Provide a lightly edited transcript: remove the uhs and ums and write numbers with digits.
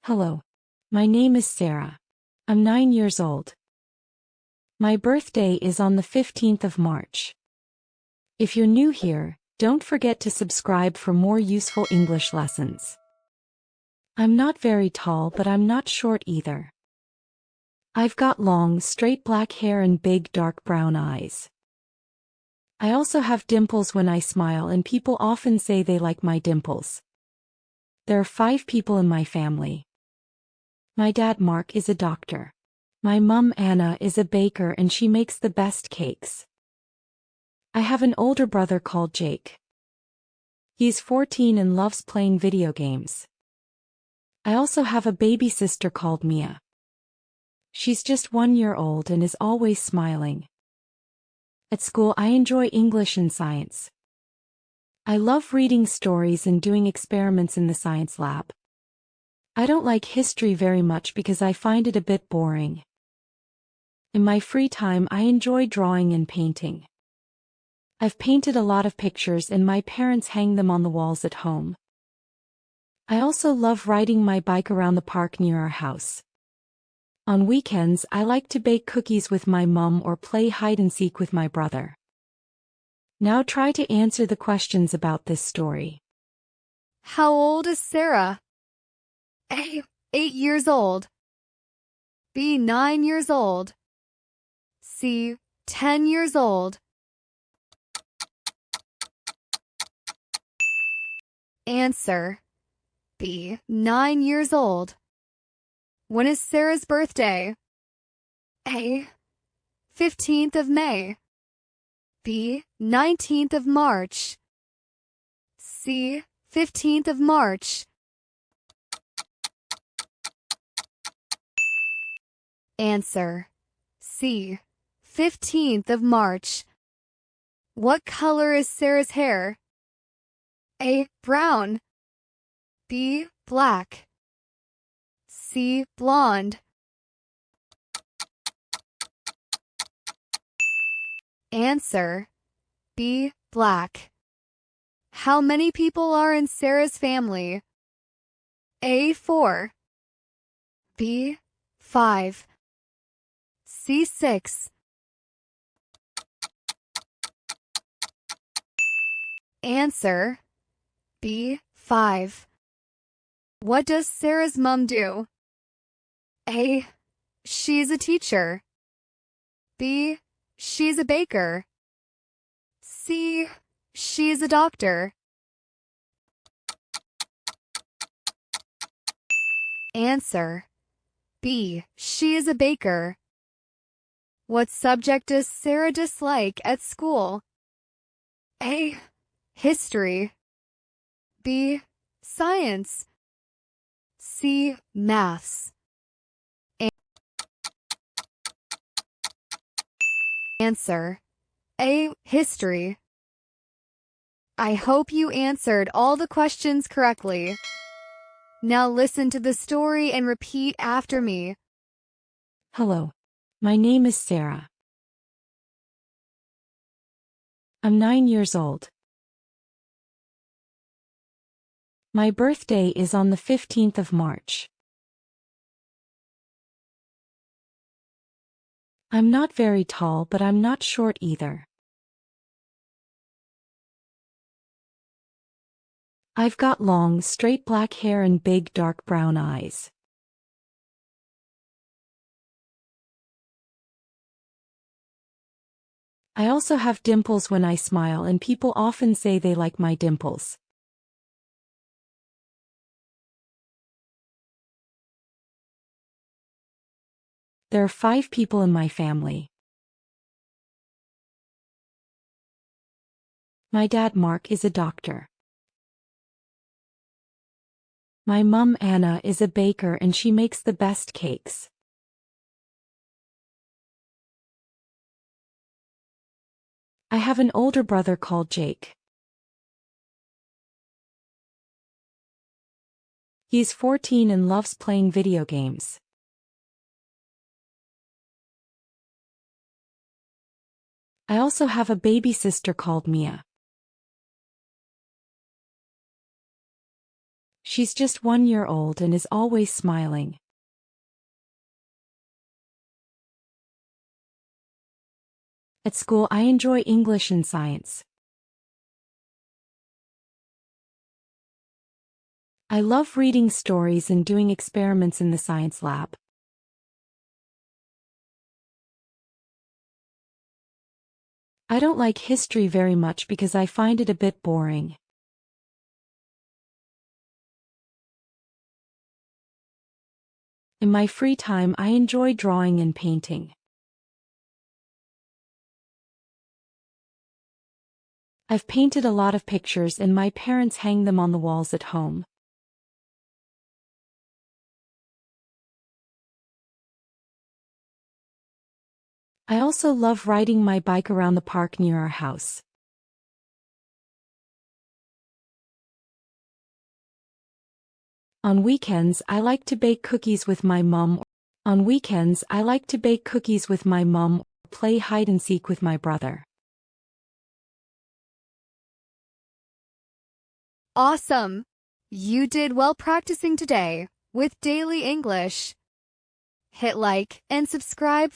Hello. My name is Sarah. I'm 9 years old. My birthday is on the 15th of March. If you're new here, don't forget to subscribe for more useful English lessons. I'm not very tall, but I'm not short either. I've got long, straight black hair and big dark brown eyes. I also have dimples when I smile, and people often say they like my dimples. There are 5 people in my family. My dad Mark is a doctor. My mum Anna is a baker and she makes the best cakes. I have an older brother called Jake. He's 14 and loves playing video games. I also have a baby sister called Mia. She's just 1 year old and is always smiling. At school I enjoy English and science. I love reading stories and doing experiments in the science lab. I don't like history very much because I find it a bit boring. In my free time I enjoy drawing and painting. I've painted a lot of pictures and my parents hang them on the walls at home. I also love riding my bike around the park near our house. On weekends I like to bake cookies with my mum or play hide-and-seek with my brother. Now try to answer the questions about this story. How old is Sarah? A. 8 years old. B. 9 years old. C. 10 years old. Answer. B. 9 years old. When is Sarah's birthday? A. 15th of May. B. 19th of March. C. 15th of March. Answer. C. 15th of March. What color is Sarah's hair? A. Brown. B. Black. C. Blonde. Answer. B. Black. How many people are in Sarah's family? A. 4. B. 5. C. 6. Answer. B. 5. What does Sarah's mom do? A. She's a teacher. B. She's a baker. C. She's a doctor. Answer. B. She is a baker. What subject does Sarah dislike at school? A. History. B. Science. C. Maths. Answer. A. History. I hope you answered all the questions correctly. Now listen to the story and repeat after me. Hello. My name is Sarah. I'm 9 years old. My birthday is on the 15th of March. I'm not very tall, but I'm not short either. I've got long, straight black hair and big dark brown eyes. I also have dimples when I smile, and people often say they like my dimples. There are 5 people in my family. My dad Mark is a doctor. My mum Anna is a baker and she makes the best cakes. I have an older brother called Jake. He's 14 and loves playing video games. I also have a baby sister called Mia. She's just 1 year old and is always smiling. At school, I enjoy English and science. I love reading stories and doing experiments in the science lab. I don't like history very much because I find it a bit boring. In my free time, I enjoy drawing and painting. I've painted a lot of pictures and my parents hang them on the walls at home. I also love riding my bike around the park near our house. On weekends, I like to bake cookies with my mom. On weekends, I like to bake cookies with my mom or play hide and seek with my brother. Awesome! You did well practicing today with Daily English. Hit like and subscribe